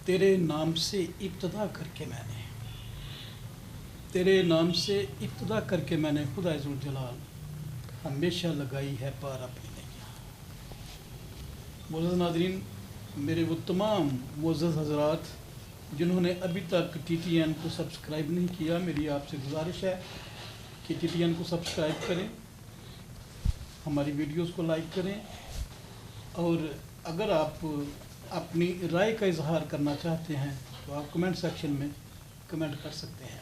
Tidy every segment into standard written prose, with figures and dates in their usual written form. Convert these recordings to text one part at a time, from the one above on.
तेरे नाम से इब्तिदा करके मैंने, तेरे नाम से इब्तिदा करके मैंने खुदा इज़्ज़ुल जलाल हमेशा लगाई है पार अपनी नैया। मोअज़्ज़ज़ नाज़रीन, मेरे वो तमाम मोअज़्ज़ज़ हज़रात जिन्होंने अभी तक TTN को सब्सक्राइब नहीं किया, मेरी आपसे गुजारिश है कि TTN को सब्सक्राइब करें, हमारी वीडियोस को लाइक करें, और अगर आप अपनी राय का इजहार करना चाहते हैं तो आप कमेंट सेक्शन में कमेंट कर सकते हैं।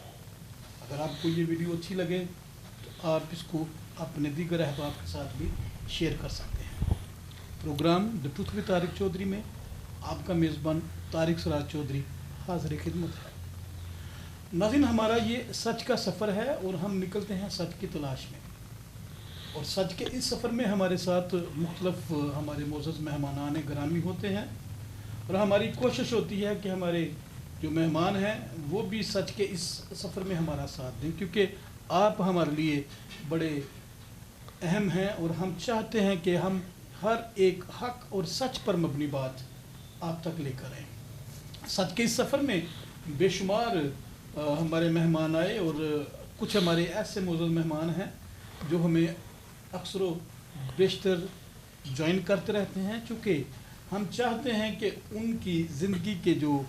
अगर आपको ये वीडियो अच्छी लगे तो आप इसको अपने दीगर अहबाब के साथ भी शेयर कर सकते हैं। Program the truth with Tariq Chaudhry में आपका मेज़बान तारिक सराज चौधरी हाज़िर खिदमत है। नाज़रीन, हमारा ये सच का सफ़र है और हम निकलते हैं सच की तलाश में, और सच के इस सफ़र में हमारे साथ मुख्तलिफ हमारे मोअज़्ज़ज़ मेहमान गिरामी होते हैं, और हमारी कोशिश होती है कि हमारे जो मेहमान हैं वो भी सच के इस सफ़र में हमारा साथ दें, क्योंकि आप हमारे लिए बड़े अहम हैं और हम चाहते हैं कि हम हर एक हक और सच पर मबनी बात आप तक लेकर आएँ। सच के इस सफ़र में बेशुमार हमारे मेहमान आए, और कुछ हमारे ऐसे मौजूद मेहमान हैं जो हमें अक्सर बेशतर ज्वाइन करते रहते हैं, चूँकि हम चाहते हैं कि उनकी ज़िंदगी के जो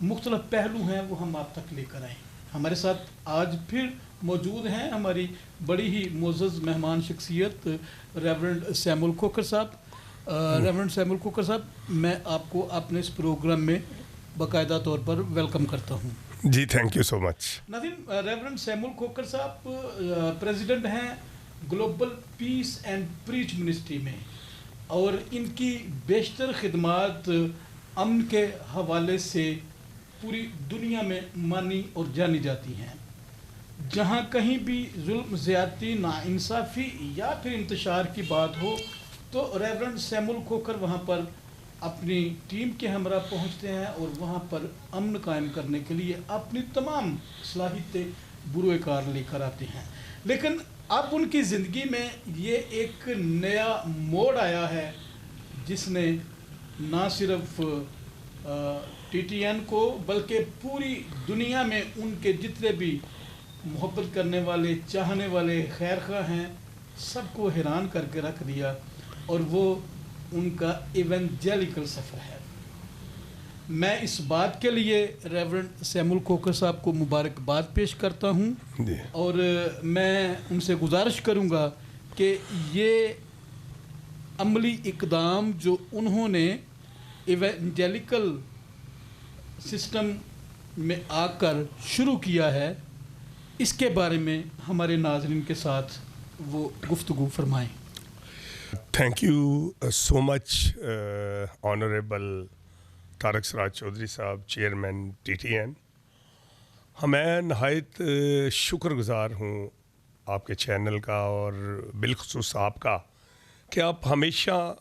मुख्तलिफ पहलू हैं वो हम आप तक लेकर आएँ। हमारे साथ आज फिर मौजूद हैं हमारी बड़ी ही मोअज़्ज़ज़ मेहमान शख्सियत रेवरेंड सैमुअल खोखर साहब। रेवरेंड सैमुअल खोखर साहब, मैं आपको अपने इस प्रोग्राम में बाकायदा तौर पर वेलकम करता हूँ। जी, थैंक यू सो मच। नाज़रीन, रेवरेंड सैमुअल खोखर साहब प्रेसिडेंट हैं global peace and preach ministry में, और इनकी बेशतर खिदमात अमन के हवाले से पूरी दुनिया में मानी और जानी जाती हैं। जहाँ कहीं भी जुल्म, ज़्यादती, नाइंसाफ़ी या फिर इंतशार की बात हो तो रेवरेंड सैमुअल खोखर वहाँ पर अपनी टीम के हमरा पहुँचते हैं और वहाँ पर अमन कायम करने के लिए अपनी तमाम सलाहियतें बुरोकार लेकर आते हैं। लेकिन अब उनकी ज़िंदगी में ये एक नया मोड़ आया है जिसने ना सिर्फ TTN को बल्कि पूरी दुनिया में उनके जितने भी मोहब्बत करने वाले, चाहने वाले, खैरख्वाह हैं, सबको हैरान करके रख दिया, और वो उनका इवेंजेलिकल सफ़र है। मैं इस बात के लिए रेवरेंड सैमुअल खोखर साहब को मुबारकबाद पेश करता हूँ, और मैं उनसे गुजारिश करूँगा कि ये अमली इक़दाम जो उन्होंने इवेंजेलिकल सिस्टम में आकर शुरू किया है, इसके बारे में हमारे नाज़रीन के साथ वो गुफ्तगू फरमाएँ। Thank you so much honourable Tariq Siraj Chaudhry sahab, chairman TTN। मैं नहायत शुक्रगुज़ार हूँ आपके चैनल का और बिलखुसूस आपका कि आप हमेशा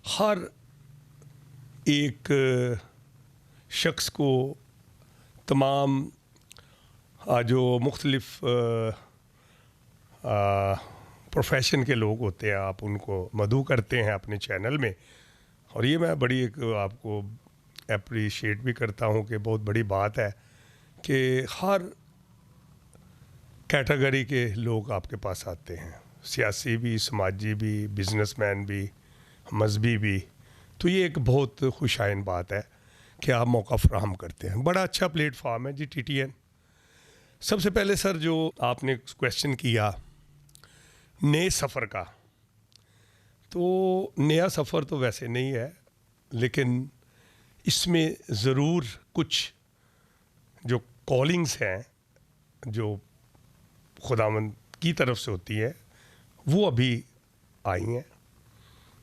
हर एक शख्स को, तमाम जो मुख्तलिफ प्रोफेशन के लोग होते हैं, आप उनको मदऊ करते हैं अपने चैनल में, और ये मैं बड़ी एक आपको अप्रिशिएट भी करता हूँ कि बहुत बड़ी बात है कि हर कैटेगरी के लोग आपके पास आते हैं, सियासी भी, समाजी भी, बिजनेसमैन भी, मजहबी भी। तो ये एक बहुत खुशाइन बात है कि आप मौका फराहम करते हैं। बड़ा अच्छा प्लेटफॉर्म है जी TTN। सबसे पहले सर, जो आपने क्वेश्चन किया नए सफ़र का, तो नया सफ़र तो वैसे नहीं है, लेकिन इसमें ज़रूर कुछ जो कॉलिंग्स हैं जो खुदावंद की तरफ से होती है वो अभी आई हैं।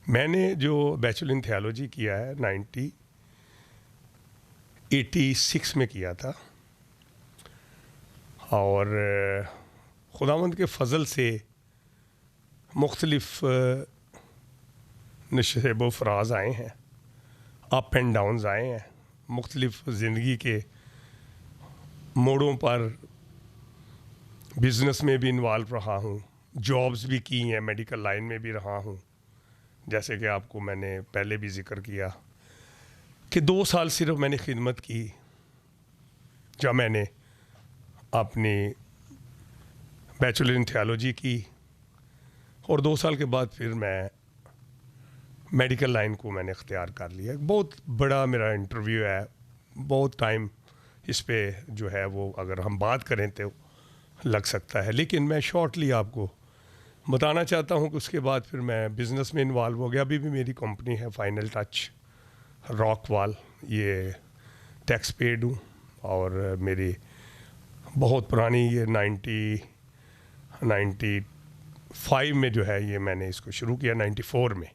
मैंने जो बैचलर इन थियोलॉजी किया है 1986 में किया था, और खुदावंद के फ़ज़ल से मुख्तलिफ नशेब व फराज आए हैं, अप एंड डाउन्स आए हैं, मुख्तलिफ ज़िंदगी के मोड़ों पर बिज़नेस में भी इन्वॉल्व रहा हूँ, जॉब्स भी की हैं, मेडिकल लाइन में भी रहा हूँ, जैसे कि आपको मैंने पहले भी ज़िक्र किया। कि 2 साल सिर्फ मैंने खिदमत की, जब मैंने अपनी बैचलर इन थियोलॉजी की, और 2 साल के बाद फिर मैं मेडिकल लाइन को मैंने इख्तियार कर लिया। बहुत बड़ा मेरा इंटरव्यू है, बहुत टाइम इस पे जो है वो अगर हम बात करें तो लग सकता है, लेकिन मैं शॉर्टली आपको बताना चाहता हूँ कि उसके बाद फिर मैं बिज़नेस में इन्वॉल्व हो गया। अभी भी मेरी कंपनी है फाइनल टच रॉकवॉल, ये टैक्स पेड हूँ, और मेरी बहुत पुरानी ये 95 में जो है ये मैंने इसको शुरू किया, 94 में।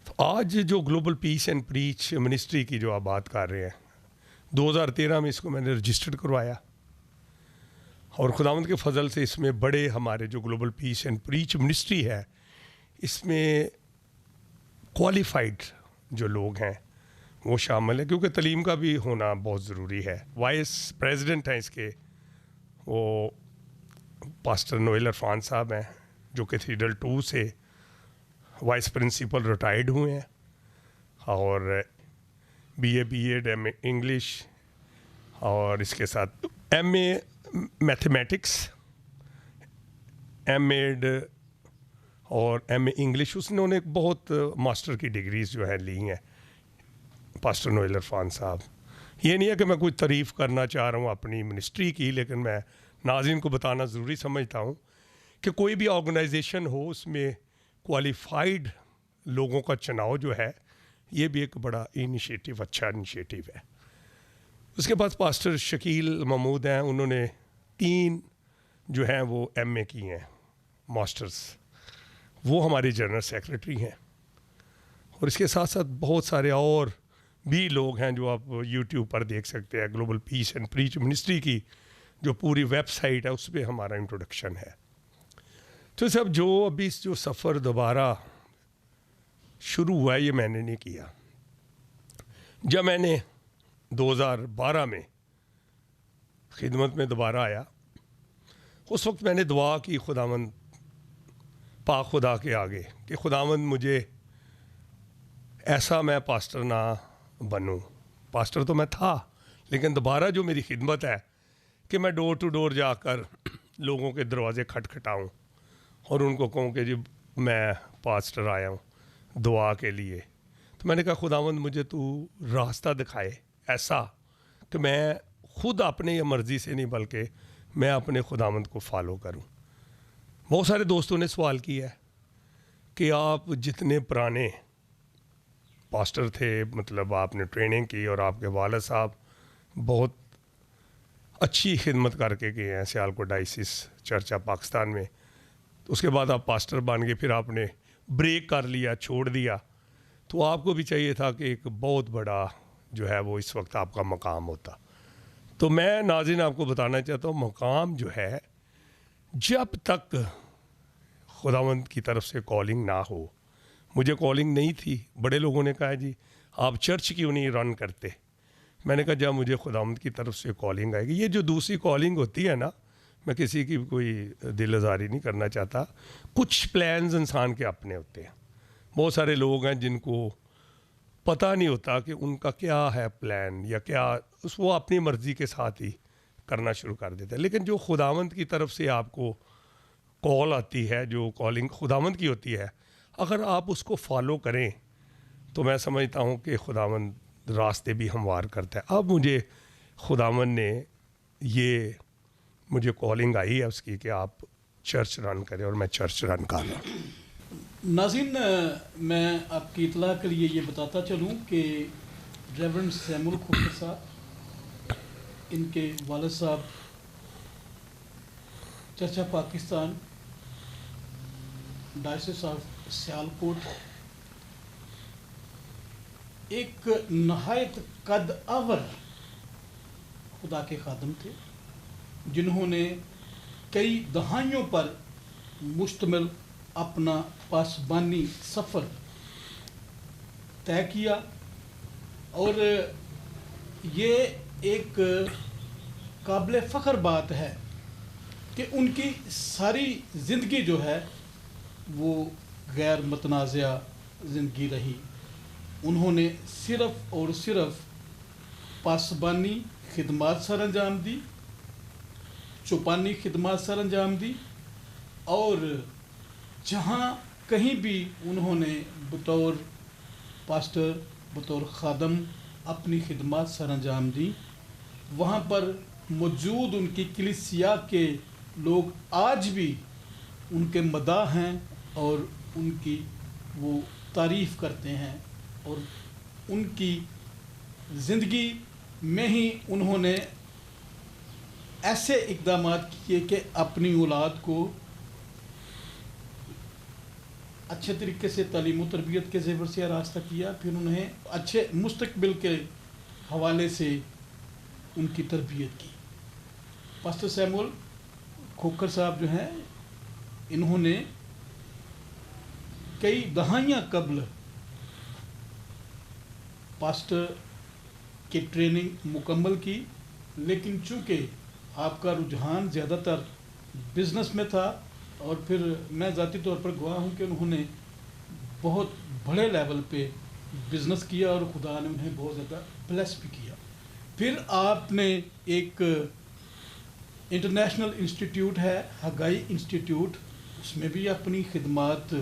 तो आज जो global peace and preach ministry की जो आप बात कर रहे हैं, 2013 में इसको मैंने रजिस्टर्ड करवाया, और खुदावंद के फजल से इसमें बड़े हमारे जो global peace and preach ministry है, इसमें क्वालिफाइड जो लोग हैं वो शामिल है, क्योंकि तलीम का भी होना बहुत ज़रूरी है। वाइस प्रेसिडेंट हैं इसके, वो पास्टर नोएल इरफान साहब हैं, जो कैथीड्रल 2 से वाइस प्रिंसिपल रिटायर्ड हुए हैं, और BA MA इंग्लिश, और इसके साथ MA मैथमेटिक्स, MA और MA इंग्लिश, उन्होंने बहुत मास्टर की डिग्रीज जो है ली हैं पास्टर नोएल इरफान साहब। ये नहीं है कि मैं कोई तारीफ़ करना चाह रहा हूँ अपनी मिनिस्ट्री की, लेकिन मैं नाज़रीन को बताना ज़रूरी समझता हूँ कि कोई भी ऑर्गेनाइजेशन हो, उसमें क्वालिफाइड लोगों का चुनाव जो है, ये भी एक बड़ा इनिशिएटिव, अच्छा इनिशिएटिव है। उसके बाद पास्टर शकील महमूद हैं, उन्होंने 3 जो हैं वो MA की हैं, मास्टर्स, वो हमारे जनरल सेक्रेटरी हैं। और इसके साथ साथ बहुत सारे और भी लोग हैं जो आप YouTube पर देख सकते हैं। Global peace and preach ministry की जो पूरी वेबसाइट है, उस पर हमारा इंट्रोडक्शन है। तो सब जो अभी जो सफ़र दोबारा शुरू हुआ है, ये मैंने नहीं किया। जब मैंने 2012 में खिदमत में दोबारा आया, उस वक्त मैंने दुआ की खुदावंद पाक खुदा के आगे कि खुदावंद मुझे ऐसा मैं पास्टर ना बनूं। पास्टर तो मैं था, लेकिन दोबारा जो मेरी खिदमत है कि मैं डोर टू डोर जाकर लोगों के दरवाजे खटखटाऊं और उनको कहूं कि जी मैं पास्टर आया हूं दुआ के लिए। तो मैंने कहा खुदावंद मुझे तू रास्ता दिखाए ऐसा कि मैं खुद अपने मर्ज़ी से नहीं, बल्कि मैं अपने खुदावंद को फॉलो करूं। बहुत सारे दोस्तों ने सवाल किया है कि आप जितने पुराने पास्टर थे, मतलब आपने ट्रेनिंग की और आपके वालिद साहब बहुत अच्छी खिदमत करके गए हैं Sialkot diocese church of Pakistan में, तो उसके बाद आप पास्टर बन गए, फिर आपने ब्रेक कर लिया, छोड़ दिया, तो आपको भी चाहिए था कि एक बहुत बड़ा जो है वो इस वक्त आपका मकाम होता। तो मैं नाज़रीन आपको बताना चाहता हूँ, मकाम जो है, जब तक खुदावंद की तरफ से कॉलिंग ना हो, मुझे कॉलिंग नहीं थी। बड़े लोगों ने कहा जी आप चर्च क्यों नहीं रन करते। मैंने कहा जब मुझे खुदावंद की तरफ से कॉलिंग आएगी, ये जो दूसरी कॉलिंग होती है ना, मैं किसी की कोई दिल आज़ारी नहीं करना चाहता, कुछ प्लान्स इंसान के अपने होते हैं। बहुत सारे लोग हैं जिनको पता नहीं होता कि उनका क्या है प्लान या क्या, वो अपनी मर्ज़ी के साथ ही करना शुरू कर देते हैं। लेकिन जो खुदावंद की तरफ से आपको कॉल आती है, जो कॉलिंग खुदावंद की होती है, अगर आप उसको फॉलो करें तो मैं समझता हूँ कि खुदावंद रास्ते भी हमवार करता है। अब मुझे खुदावंद ने ये मुझे कॉलिंग आई है उसकी कि आप चर्च रन करें, और मैं चर्च रन कर रहा हूँ। नाज़रीन, मैं आपकी इतला के लिए ये बताता चलूँ कि रेवरेंड सैमुअल खोखर साहब, इनके वालिद साहब church of Pakistan diocese of Sialkot एक नहायत कद आवर खुदा के खादम थे, जिन्होंने कई दहाइयों पर मुश्तमिल अपना पासबानी सफ़र तय किया, और ये एक काबिल फ़ख्र बात है कि उनकी सारी ज़िंदगी जो है वो गैर मतनाज़ा ज़िंदगी रही। उन्होंने सिर्फ और सिर्फ पासबानी खिदमत सर अंजाम दी, चौपानी खिदमत सर अंजाम दी, और जहाँ कहीं भी उन्होंने बतौर पास्टर, बतौर खादम अपनी खिदमत सर अंजाम दी, वहाँ पर मौजूद उनकी कलीसिया के लोग आज भी उनके मदाह हैं और उनकी वो तारीफ़ करते हैं, और उनकी ज़िंदगी में ही उन्होंने ऐसे इक़दाम किए कि अपनी औलाद को अच्छे तरीके से तालीम व तरबियत के ज़ेवर से आरास्ता किया, फिर उन्हें अच्छे मुस्तकबिल के हवाले से उनकी तरबियत की। पास्टर सैमुअल खोखर साहब जो हैं, इन्होंने कई दहाइयाँ कबल पास्टर की ट्रेनिंग मुकम्मल की, लेकिन चूँकि आपका रुझान ज़्यादातर बिज़नेस में था, और फिर मैं ज़ाती तौर पर गवाह हूँ कि उन्होंने बहुत बड़े लेवल पे बिज़नेस किया और खुदा ने उन्हें बहुत ज़्यादा ब्लेस भी किया। फिर आपने एक इंटरनेशनल इंस्टीट्यूट है, हगाई इंस्टीट्यूट, उसमें भी अपनी खिदमत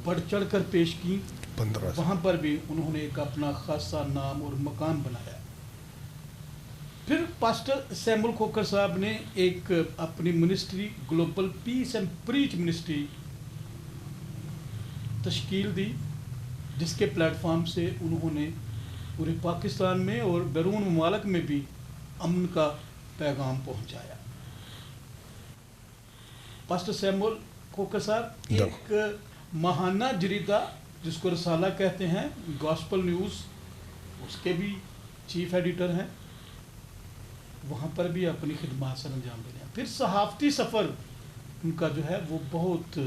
बढ़ चढ़ कर पेश की। 15 वहाँ पर भी उन्होंने एक अपना खासा नाम और मकाम बनाया। फिर पास्टर सैमुअल खोखर साहब ने एक अपनी ministry global peace and preach ministry तश्कील दी, जिसके प्लेटफॉर्म से उन्होंने पूरे पाकिस्तान में और बैरून ममालिक में भी अमन का पैगाम पहुंचाया। पास्टर सैमुअल खोखर साहब एक माहाना जरीदा जिसको रसाला कहते हैं, गॉस्पल न्यूज़, उसके भी चीफ एडिटर हैं, वहाँ पर भी अपनी खिदमत सर अंजाम दे रहे हैं। फिर सहाफ़ती सफ़र उनका जो है वो बहुत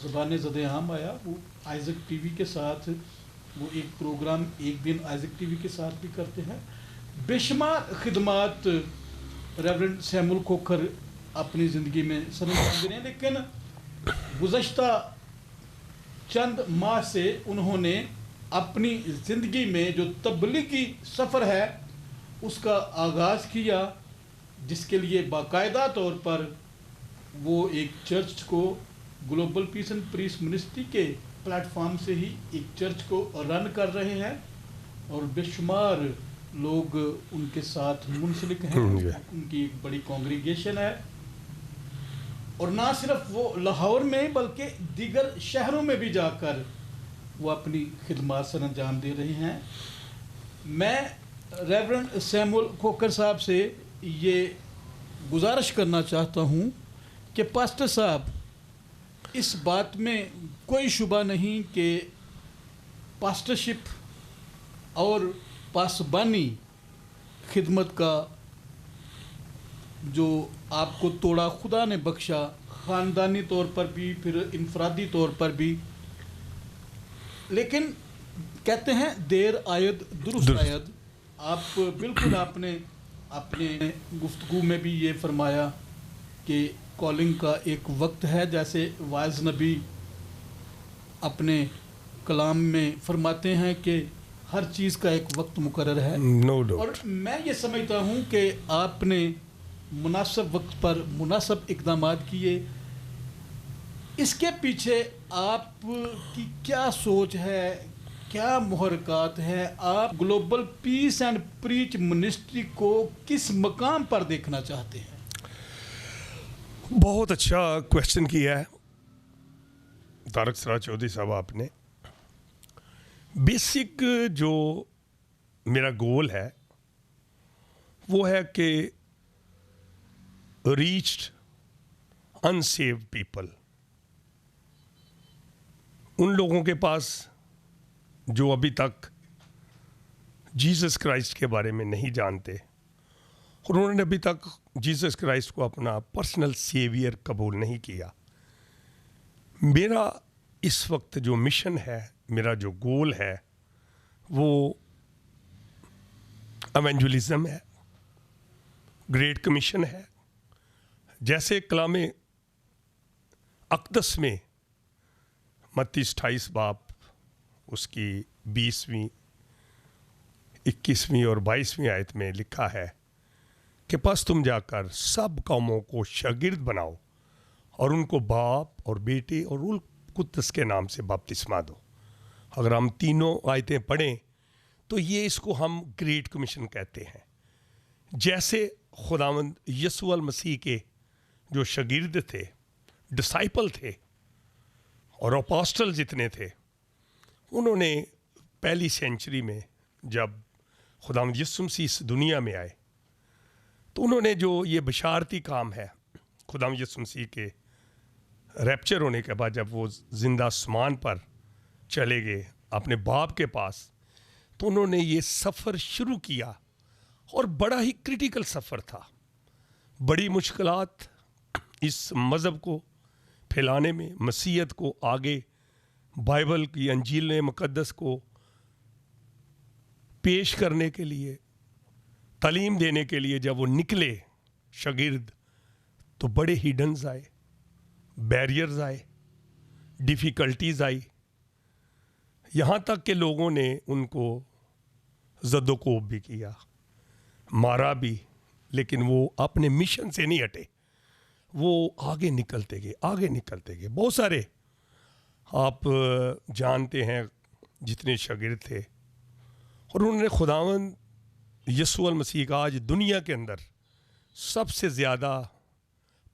ज़बान ज़द-ए-आम आया। वो आइज़क टीवी के साथ वो एक प्रोग्राम एक दिन आइज़क टीवी के साथ भी करते हैं। बेशुमार खिदमत रेवरेंड सैमुअल खोखर अपनी ज़िंदगी में सर अंजाम दे रहे हैं, लेकिन गुज़श्ता चंद माह से उन्होंने अपनी ज़िंदगी में जो तबलीगी सफ़र है उसका आगाज़ किया, जिसके लिए बाकायदा तौर पर वो एक चर्च को global peace and preach ministry के प्लेटफॉर्म से ही एक चर्च को रन कर रहे हैं, और बेशुमार लोग उनके साथ मुंसलिक हैं। उनकी एक बड़ी कॉन्ग्रीगेशन है, और ना सिर्फ वो लाहौर में बल्कि दीगर शहरों में भी जाकर वो अपनी खिदमत सर अंजाम दे रहे हैं। मैं रेवरेंड सैमुअल खोखर साहब से ये गुजारिश करना चाहता हूँ कि पास्टर साहब, इस बात में कोई शुबा नहीं कि पास्टरशिप और पासबानी खिदमत का जो आपको तोड़ा खुदा ने बख्शा, ख़ानदानी तौर पर भी फिर इनफरादी तौर पर भी, लेकिन कहते हैं देर आयद दुरुस्त आयद। आप बिल्कुल आपने अपने गुफ्तगू में भी ये फरमाया कि कॉलिंग का एक वक्त है, जैसे वाइज नबी अपने कलाम में फरमाते हैं कि हर चीज़ का एक वक्त मुकर्रर है। No doubt। और मैं ये समझता हूँ कि आपने मुनासिब वक्त पर मुनासिब इक़दाम किए। इसके पीछे आपकी क्या सोच है, क्या मुहरकात है? आप global peace and preach ministry को किस मकाम पर देखना चाहते हैं? बहुत अच्छा क्वेश्चन किया है तारक सराज चौधरी साहब आपने। बेसिक जो मेरा गोल है वो है कि रीच्ड अनसेव्ड पीपल, उन लोगों के पास जो अभी तक जीसस क्राइस्ट के बारे में नहीं जानते और उन्होंने अभी तक जीसस क्राइस्ट को अपना पर्सनल सेवियर कबूल नहीं किया। मेरा इस वक्त जो मिशन है, मेरा जो गोल है, वो एवेंजुलिज्म है, ग्रेट कमीशन है। जैसे कलामे अक़दस में मत्ती 28 बाब उसकी 20वीं 21वीं और 22वीं आयत में लिखा है कि बस तुम जाकर सब कौमों को शागिर्द बनाओ और उनको बाप और बेटे और रूह कुद्दस के नाम से बपतिस्मा दो। अगर हम तीनों आयतें पढ़ें तो ये इसको हम ग्रेट कमीशन कहते हैं। जैसे खुदावंद यीशु मसीह के जो शागिर्द थे, डिसाइपल थे और अपोस्टल जितने थे, उन्होंने पहली सेंचुरी में जब खुदावंद यीशु मसीह इस दुनिया में आए तो उन्होंने जो ये बशारती काम है, खुदावंद यीशु मसीह के रैप्चर होने के बाद जब वो जिंदा आसमान पर चले गए अपने बाप के पास, तो उन्होंने ये सफ़र शुरू किया और बड़ा ही क्रिटिकल सफ़र था। बड़ी मुश्किलात इस मज़हब को फैलाने में, मसीहत को आगे, बाइबल की अंजील मुक़द्दस को पेश करने के लिए, तालीम देने के लिए जब वो निकले शागिर्द, तो बड़े हिडन्स आए, बैरियर्स आए, डिफ़िकल्टीज़ आई, यहाँ तक कि लोगों ने उनको ज़द्दोकोब भी किया, मारा भी, लेकिन वो अपने मिशन से नहीं हटे, वो आगे निकलते गए, आगे निकलते गए। बहुत सारे आप जानते हैं जितने शागिर्द थे, और उन्होंने खुदावंद यीशु मसीह का आज दुनिया के अंदर सबसे ज़्यादा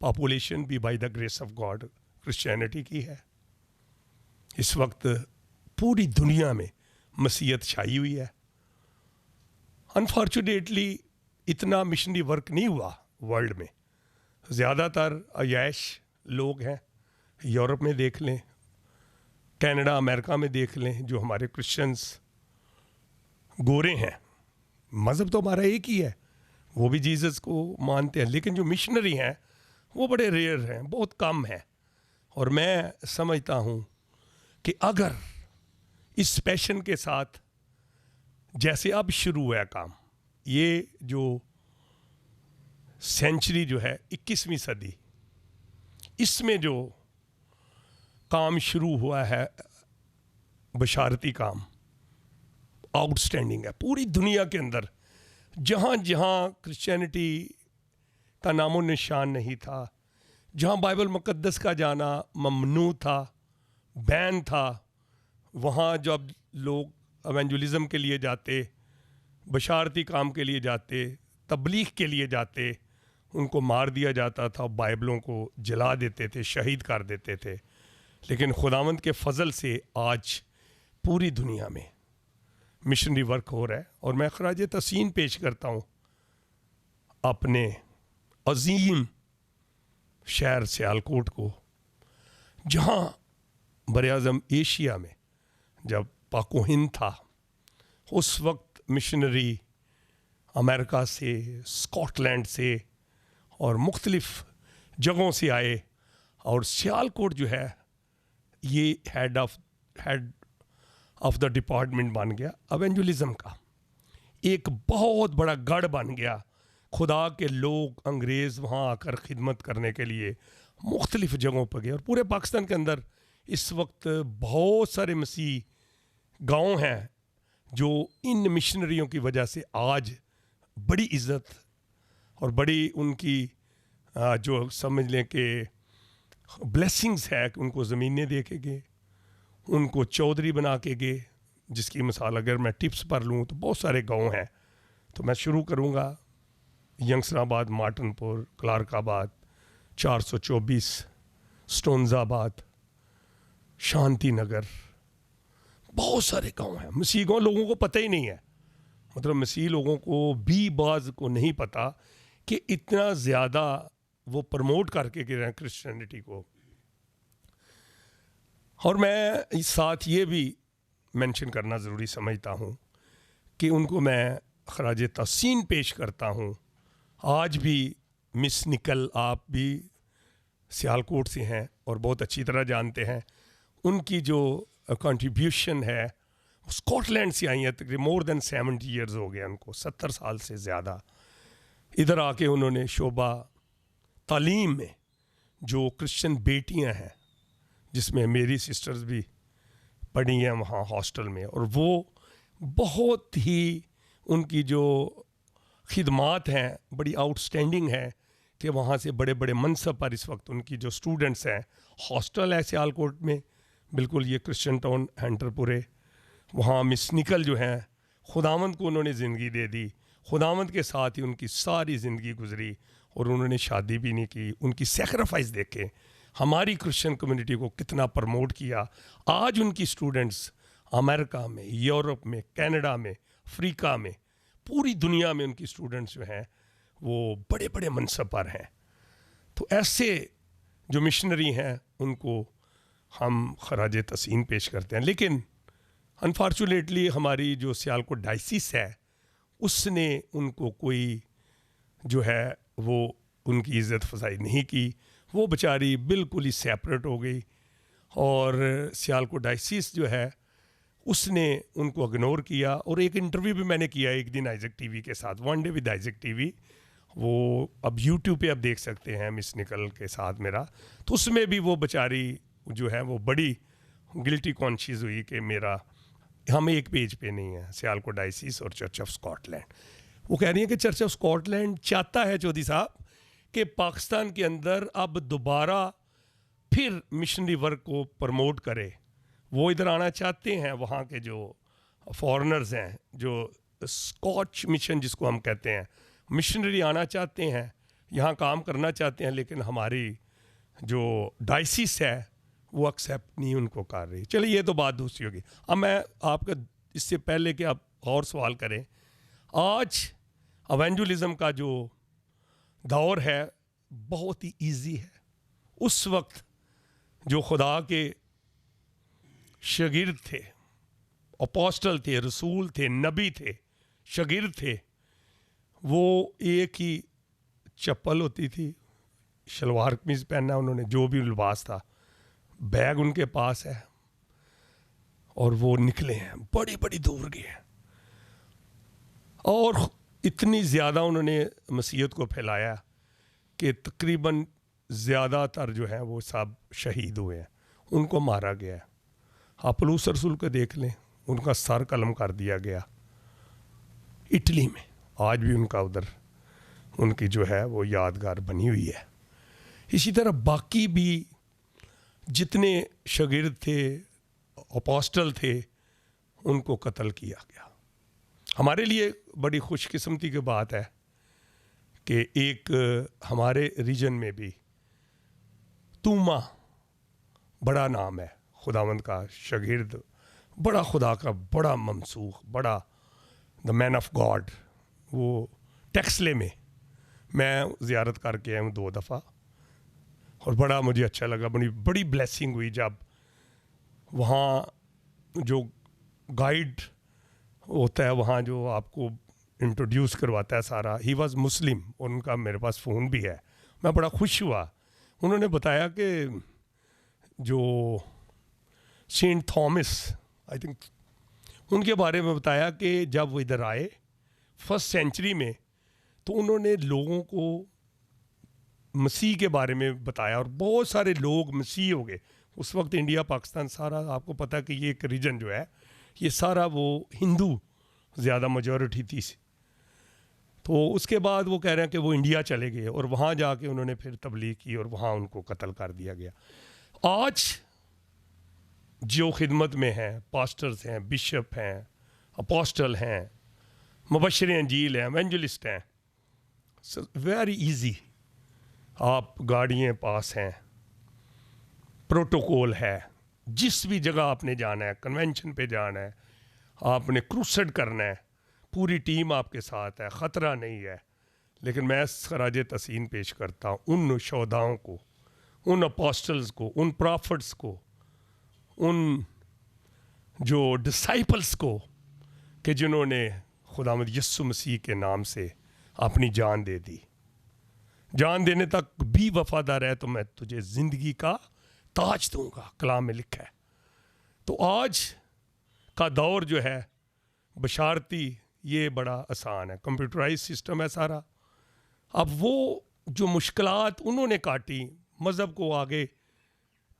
पॉपुलेशन भी by the grace of God Christianity की है। इस वक्त पूरी दुनिया में मसीहत छाई हुई है। अनफॉर्चुनेटली इतना मिशनरी वर्क नहीं हुआ वर्ल्ड में। ज़्यादातर अय्याश लोग हैं। यूरोप में देख लें, कनाडा, अमेरिका में देख लें, जो हमारे क्रिश्चियंस गोरे हैं, मज़हब तो हमारा एक ही है, वो भी जीसस को मानते हैं, लेकिन जो मिशनरी हैं वो बड़े रेयर हैं, बहुत कम हैं। और मैं समझता हूँ कि अगर इस पैशन के साथ जैसे अब शुरू हुआ है काम, ये जो सेंचुरी जो है 21वीं सदी, इसमें जो काम शुरू हुआ है, बशारती काम आउटस्टैंडिंग है। पूरी दुनिया के अंदर जहाँ जहाँ क्रिश्चियनिटी का नामो निशान नहीं था, जहाँ बाइबल मुक़द्दस का जाना ममनू था, बैन था, वहाँ जब लोग एवेंजुलिज्म के लिए जाते, बशारती काम के लिए जाते, तबलीग के लिए जाते, उनको मार दिया जाता था, बाइबलों को जला देते थे, शहीद कर देते थे। लेकिन खुदावंद के फजल से आज पूरी दुनिया में मिशनरी वर्क हो रहा है। और मैं खराज तहसीन पेश करता हूँ अपने अजीम शहर सियालकोट को, जहाँ बर-ए-आज़म एशिया में जब पाको हिंद था, उस वक्त मिशनरी अमेरिका से, स्कॉटलैंड से और मुख्तलिफ जगहों से आए, और सियालकोट जो है ये हेड ऑफ द डिपार्टमेंट बन गया एवेंजुलिज्म का। एक बहुत बड़ा गढ़ बन गया। खुदा के लोग, अंग्रेज़ वहाँ आकर खिदमत करने के लिए मुख्तलिफ जगहों पर गए। और पूरे पाकिस्तान के अंदर इस वक्त बहुत सारे मसीह गांव हैं जो इन मिशनरियों की वजह से आज बड़ी इज़्ज़त और बड़ी उनकी जो समझ लें कि ब्लेसिंग्स है कि उनको ज़मीनें दे के गए, उनको चौधरी बना के गए। जिसकी मिसाल अगर मैं टिप्स पर लूँ तो बहुत सारे गांव हैं। तो मैं शुरू करूँगा यंगसराबाद, मार्टनपुर, क्लार्काबाद, 424, स्टोन्ज़ाबाद, शांति नगर, बहुत सारे गांव हैं। मसीह गाँव लोगों को पता ही नहीं है, मतलब मसीह लोगों को भी बाज़ को नहीं पता कि इतना ज़्यादा वो प्रमोट करके गिर रहे हैं क्रिश्चियनिटी को। और मैं इस साथ ये भी मेंशन करना ज़रूरी समझता हूँ कि उनको मैं खराज तहसीन पेश करता हूँ। आज भी मिस निकल, आप भी सियालकोट से हैं और बहुत अच्छी तरह जानते हैं, उनकी जो कंट्रीब्यूशन है स्कॉटलैंड से आई है। तकरीबन मोर देन 70 ईयर्स हो गए उनको, 70 साल से ज़्यादा। इधर आके उन्होंने शोबा तालीम में जो क्रिश्चियन बेटियां हैं, जिसमें मेरी सिस्टर्स भी पढ़ी हैं वहाँ हॉस्टल में, और वो बहुत ही उनकी जो खिदमात हैं बड़ी आउटस्टैंडिंग है कि वहाँ से बड़े बड़े मनसब पर इस वक्त उनकी जो स्टूडेंट्स हैं। हॉस्टल है सियालकोट में, बिल्कुल ये क्रिश्चियन टाउन हैंटरपुरे। वहाँ मिस निकल जो हैं, खुदावंद को उन्होंने ज़िंदगी दे दी, खुदावंद के साथ ही उनकी सारी ज़िंदगी गुजरी, और उन्होंने शादी भी नहीं की। उनकी सेक्रीफाइस देखें, हमारी क्रिश्चियन कम्युनिटी को कितना प्रमोट किया। आज उनकी स्टूडेंट्स अमेरिका में, यूरोप में, कनाडा में, अफ्रीका में, पूरी दुनिया में उनकी स्टूडेंट्स जो हैं वो बड़े बड़े मनसब पर हैं। तो ऐसे जो मिशनरी हैं उनको हम खराज तहसीन पेश करते हैं। लेकिन अनफॉर्चुनेटली हमारी जो सियालकोट डायसिस है उसने उनको कोई जो है वो उनकी इज़्ज़त फ़ज़ाई नहीं की। वो बेचारी बिल्कुल ही सेपरेट हो गई, और सियालकोट डायसिस जो है उसने उनको इग्नोर किया। और एक इंटरव्यू भी मैंने किया एक दिन आइजक टीवी के साथ, one day with Isaac TV, वो अब यूट्यूब पे आप देख सकते हैं, मिस निकल के साथ मेरा। तो उसमें भी वो बेचारी जो है वो बड़ी गिल्टी कॉन्शियस हुई कि मेरा हम एक पेज पे नहीं है, सियालकोट डायसिस और चर्च ऑफ स्कॉटलैंड। वो कह रही है कि चर्च ऑफ स्कॉटलैंड चाहता है चौधरी साहब कि पाकिस्तान के अंदर अब दोबारा फिर मिशनरी वर्क को प्रमोट करे। वो इधर आना चाहते हैं, वहाँ के जो फॉरेनर्स हैं, जो स्कॉच मिशन जिसको हम कहते हैं, मिशनरी आना चाहते हैं, यहाँ काम करना चाहते हैं, लेकिन हमारी जो डायसिस है वो एक्सेप्ट नहीं उनको कर रही। चलिए ये तो बात दूसरी होगी। अब मैं आपका इससे पहले कि आप और सवाल करें, आज एवेंजुलिज्म का जो दौर है बहुत ही इजी है। उस वक्त जो खुदा के शागिर्द थे, अपोस्टल थे, रसूल थे, नबी थे, शागिर्द थे, वो एक ही चप्पल होती थी, शलवार कमीज पहनना उन्होंने, जो भी लिबास था, बैग उनके पास है, और वो निकले हैं, बड़ी बड़ी दूर गए हैं, और इतनी ज़्यादा उन्होंने मसीहत को फैलाया कि तकरीबन ज़्यादातर जो है वो सब शहीद हुए हैं, उनको मारा गया है। आप पलूस रसूल को देख लें, उनका सर कलम कर दिया गया इटली में, आज भी उनका उधर उनकी जो है वो यादगार बनी हुई है। इसी तरह बाकी भी जितने शागिर्द थे, अपोस्टल थे, उनको कत्ल किया गया। हमारे लिए बड़ी खुशकिस्मती की बात है कि एक हमारे रीजन में भी तूमा बड़ा नाम है, खुदावंद का शागिर्द, बड़ा खुदा का बड़ा ममसूख, बड़ा द मैन ऑफ गॉड। वो टेक्सले में मैं ज़ियारत करके आया हूँ 2 दफ़ा, और बड़ा मुझे अच्छा लगा, बड़ी बड़ी ब्लेसिंग हुई जब वहाँ जो गाइड होता है, वहाँ जो आपको इंट्रोड्यूस करवाता है सारा, ही वॉज मुस्लिम, और उनका मेरे पास फ़ोन भी है। मैं बड़ा खुश हुआ, उन्होंने बताया कि जो सेंट थॉमस, आई थिंक, उनके बारे में बताया कि जब वो इधर आए फर्स्ट सेंचुरी में, तो उन्होंने लोगों को मसीह के बारे में बताया, और बहुत सारे लोग मसीह हो गए। उस वक्त इंडिया पाकिस्तान सारा, आपको पता है कि ये एक रीजन जो है ये सारा वो हिंदू ज़्यादा मेजॉरिटी थी। तो उसके बाद वो कह रहे हैं कि वो इंडिया चले गए, और वहाँ जाके उन्होंने फिर तबलीग की, और वहाँ उनको कत्ल कर दिया गया। आज जो खिदमत में हैं, पास्टर्स हैं, बिशप हैं, अपोस्टल हैं, मुबश्शिर अंजील हैं, एवेंजलिस्ट हैं, वेरी इजी। आप गाड़ियाँ पास हैं, प्रोटोकॉल है, जिस भी जगह आपने जाना है, कन्वेंशन पे जाना है, आपने क्रूसेड करना है, पूरी टीम आपके साथ है, ख़तरा नहीं है। लेकिन मैं खराज तहसीन पेश करता हूँ उन शोधाओं को, उन अपोस्टल्स को, उन प्रॉफिट्स को, उन जो डिसाइपल्स को, कि जिन्होंने खुदावंद यीशु मसीह के नाम से अपनी जान दे दी। जान देने तक भी वफादार है तो मैं तुझे ज़िंदगी का ताज दूंगा, कलाम में लिखा है। तो आज का दौर जो है बशारती, ये बड़ा आसान है, कंप्यूटराइज सिस्टम है सारा। अब वो जो मुश्किलात उन्होंने काटी मज़हब को आगे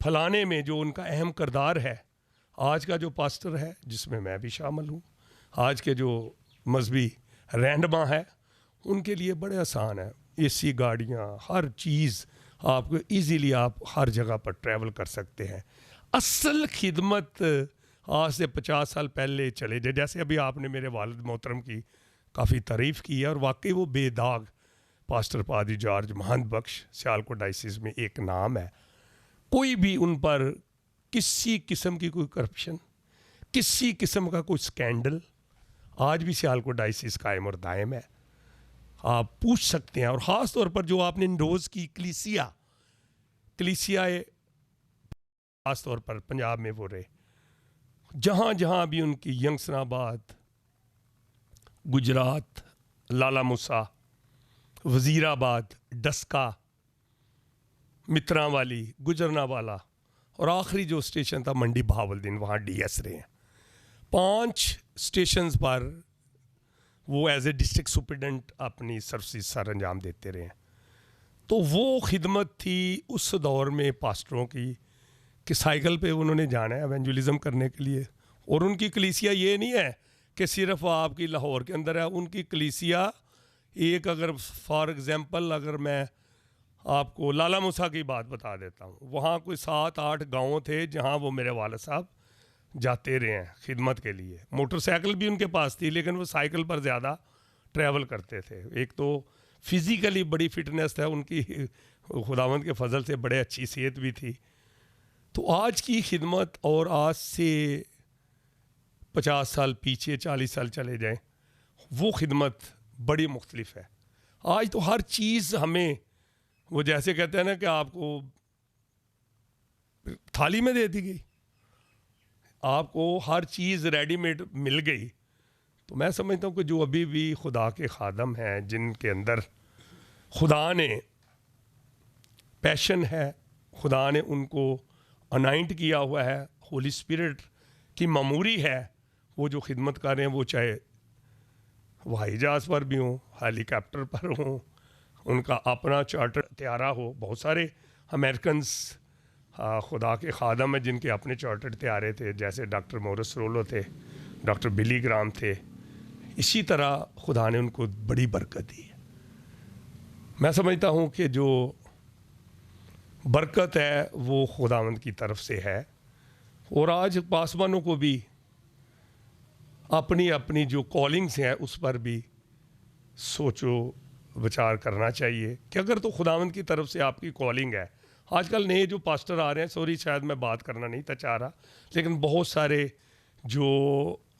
फैलाने में, जो उनका अहम किरदार है, आज का जो पास्टर है, जिसमें मैं भी शामिल हूँ, आज के जो मजहबी रहनुमा है, उनके लिए बड़े आसान है। एसी गाड़ियाँ, हर चीज़ आपको इजीली, आप हर जगह पर ट्रैवल कर सकते हैं। असल खिदमत आज से 50 साल पहले चले जाए, जैसे अभी आपने मेरे वालिद मोहतरम की काफ़ी तारीफ़ की है, और वाकई वो बेदाग पास्टर पादरी जॉर्ज महंत बख्श सियालकोट डायसिस में एक नाम है। कोई भी उन पर किसी किस्म की कोई करप्शन, किसी किस्म का कोई स्कैंडल, आज भी सियालकोट डायसिस कायम और दायम है। आप पूछ सकते हैं। और ख़ास तौर पर जो आपने रोज़ की कलीसिया ख़ास तौर पर पंजाब में वो रहे, जहाँ जहाँ भी उनकी यंगसनाबाद, गुजरात, लाला मूसा, वज़ीराबाद, डस्का, मित्रांवाली, गुजरनावाला, और आखिरी जो स्टेशन था मंडी बहावलदीन, वहाँ डीएस रहे हैं। 5 स्टेशंस पर वो एज ए डिस्ट्रिक्ट सुपरिटेंडेंट अपनी सर्विस सर अंजाम देते रहे हैं। तो वो खिदमत थी उस दौर में पास्टरों की कि साइकिल पे उन्होंने जाना है एवेंजुलिज्म करने के लिए। और उनकी कलीसिया ये नहीं है कि सिर्फ आपकी लाहौर के अंदर है, उनकी कलीसिया एक, अगर फॉर एग्ज़ाम्पल अगर मैं आपको लाला मूसा की बात बता देता हूँ, वहाँ कोई 7-8 गाँव थे जहाँ वो मेरे वालिद साहब जाते रहे हैं खिदमत के लिए। मोटरसाइकिल भी उनके पास थी, लेकिन वो साइकिल पर ज़्यादा ट्रैवल करते थे। एक तो फिज़िकली बड़ी फिटनेस है उनकी, खुदावंद के फजल से बड़े अच्छी सेहत भी थी। तो आज की खिदमत और आज से 50 साल पीछे, 40 साल चले जाएं, वो खिदमत बड़ी मुख्तलिफ है। आज तो हर चीज़ हमें, वो जैसे कहते हैं ना कि आपको थाली में दे दी गई, आपको हर चीज़ रेडीमेड मिल गई। तो मैं समझता हूँ कि जो अभी भी खुदा के खादम हैं, जिनके अंदर खुदा ने पैशन है, खुदा ने उनको अनाइंट किया हुआ है, होली स्पिरिट की मामूरी है, वो जो खिदमत कर रहे हैं, वो चाहे हवाई जहाज़ पर भी हों, हेलीकॉप्टर पर हों, उनका अपना चार्टर तैयारा हो। बहुत सारे अमेरिकन्स खुदा के खादम हैं जिनके अपने चार्टर तैयारे थे, जैसे डॉक्टर मोरिस रोलो थे, डॉक्टर बिली ग्राम थे। इसी तरह खुदा ने उनको बड़ी बरकत दी है। मैं समझता हूँ कि जो बरकत है वो खुदावंद की तरफ से है। और आज पासवानों को भी अपनी अपनी जो कॉलिंग्स हैं उस पर भी सोचो विचार करना चाहिए कि अगर तो खुदावंद की तरफ से आपकी कॉलिंग है। आजकल नए जो पास्टर आ रहे हैं, सॉरी शायद मैं बात करना नहीं था चाह रहा, लेकिन बहुत सारे जो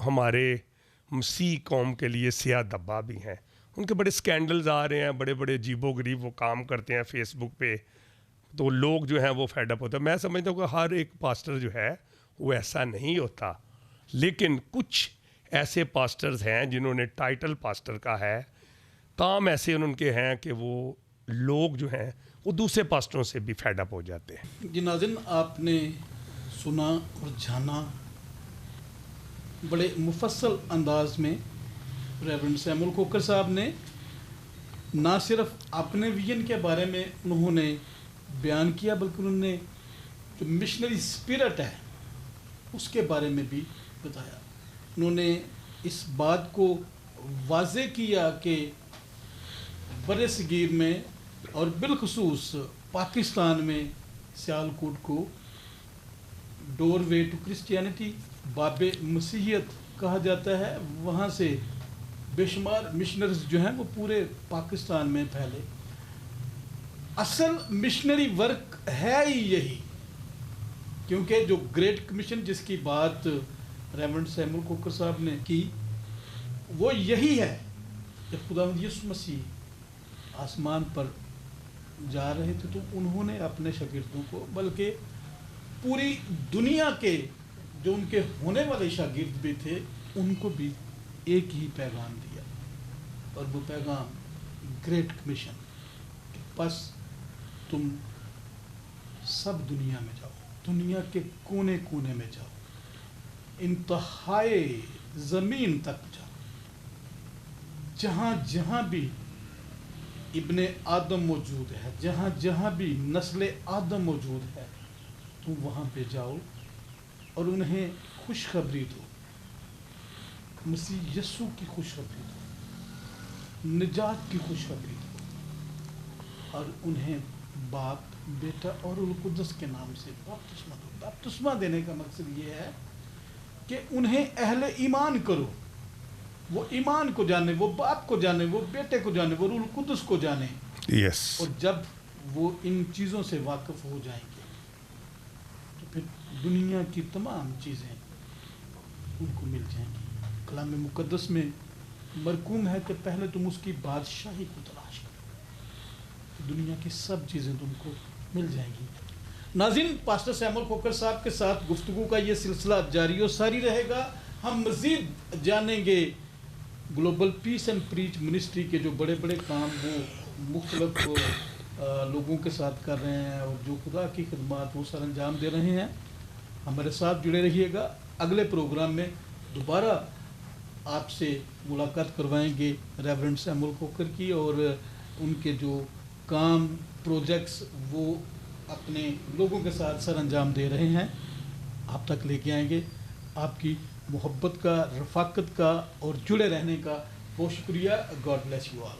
हमारे मसीह कौम के लिए सिया दब्बा भी हैं, उनके बड़े स्कैंडल्स आ रहे हैं, बड़े बड़े अजीबो गरीब वो काम करते हैं फेसबुक पे, तो लोग जो हैं वो फेडअप होते हैं। मैं समझता हूँ कि हर एक पास्टर जो है वो ऐसा नहीं होता, लेकिन कुछ ऐसे पास्टर्स हैं जिन्होंने टाइटल पास्टर का है, काम ऐसे उनके हैं कि वो लोग जो हैं वो दूसरे पास्टरों से भी फेडअप हो जाते हैं। जी नाज़रीन, आपने सुना और जाना बड़े मुफस्सल अंदाज में रेवरेंड सैमुअल कोकर साहब ने ना सिर्फ अपने विजन के बारे में उन्होंने बयान किया, बल्कि उन्होंने जो मिशनरी स्पिरिट है उसके बारे में भी बताया। उन्होंने इस बात को वाज़े किया कि बरसगीर में और बिलखसूस पाकिस्तान में सियालकोट को डोरवे टू क्रिश्चियनिटी, बाबे मसीहियत कहा जाता है। वहाँ से बेशुमार मिशनरीज जो हैं वो पूरे पाकिस्तान में फैले। असल मिशनरी वर्क है ही यही, क्योंकि जो ग्रेट कमीशन जिसकी बात रेवरेंड सैमुअल कोकर साहब ने की, वो यही है कि खुदावंद यीशु मसीह आसमान पर जा रहे थे तो उन्होंने अपने शागिर्दों को, बल्कि पूरी दुनिया के जो उनके होने वाले शागिर्द भी थे, उनको भी एक ही पैगाम दिया, और वो पैगाम ग्रेट कमीशन, बस तुम सब दुनिया में जाओ, दुनिया के कोने कोने में जाओ, इंतहाए ज़मीन तक जाओ, जहाँ जहाँ भी इब्ने आदम मौजूद है, जहाँ जहाँ भी नस्ल आदम मौजूद है, तुम वहाँ पे जाओ और उन्हें खुशखबरी दो, मसीह यस्सु की खुशखबरी दो, निजात की खुशखबरी दो, और उन्हें बाप, बेटा और रूह कुद्दस के नाम से बपतिस्मा दो। बपतिस्मा देने का मकसद ये है कि उन्हें अहले ईमान करो, वो ईमान को जाने, वो बाप को जाने, वो बेटे को जाने, वो रूह कुद्दस को जाने। यस। और जब वो इन चीज़ों से वाकिफ हो जाएंगे तो फिर दुनिया की तमाम चीज़ें उनको मिल जाएंगी। कलाम मुकद्दस में मरकूम है कि पहले तुम उसकी बादशाही को तलाश करो, तो दुनिया की सब चीज़ें तुमको मिल जाएंगी। नाज़रीन, पास्टर सैमुअल खोकर साहब के साथ गुफ्तगू का ये सिलसिला जारी और सारी रहेगा। हम मज़ीद जानेंगे global peace and preach ministry के जो बड़े बड़े काम वो मुख्तलिफ लोगों के साथ कर रहे हैं और जो खुदा की खिदमत वो सर अंजाम दे रहे हैं। हमारे साथ जुड़े रहिएगा। अगले प्रोग्राम में दोबारा आपसे मुलाकात करवाएंगे रेवरेंड सैमुअल खोकर की, और उनके जो काम प्रोजेक्ट्स वो अपने लोगों के साथ सर अंजाम दे रहे हैं आप तक लेके आएंगे। आपकी मोहब्बत का, रफ़ाकत का और जुड़े रहने का बहुत शुक्रिया। God bless you all.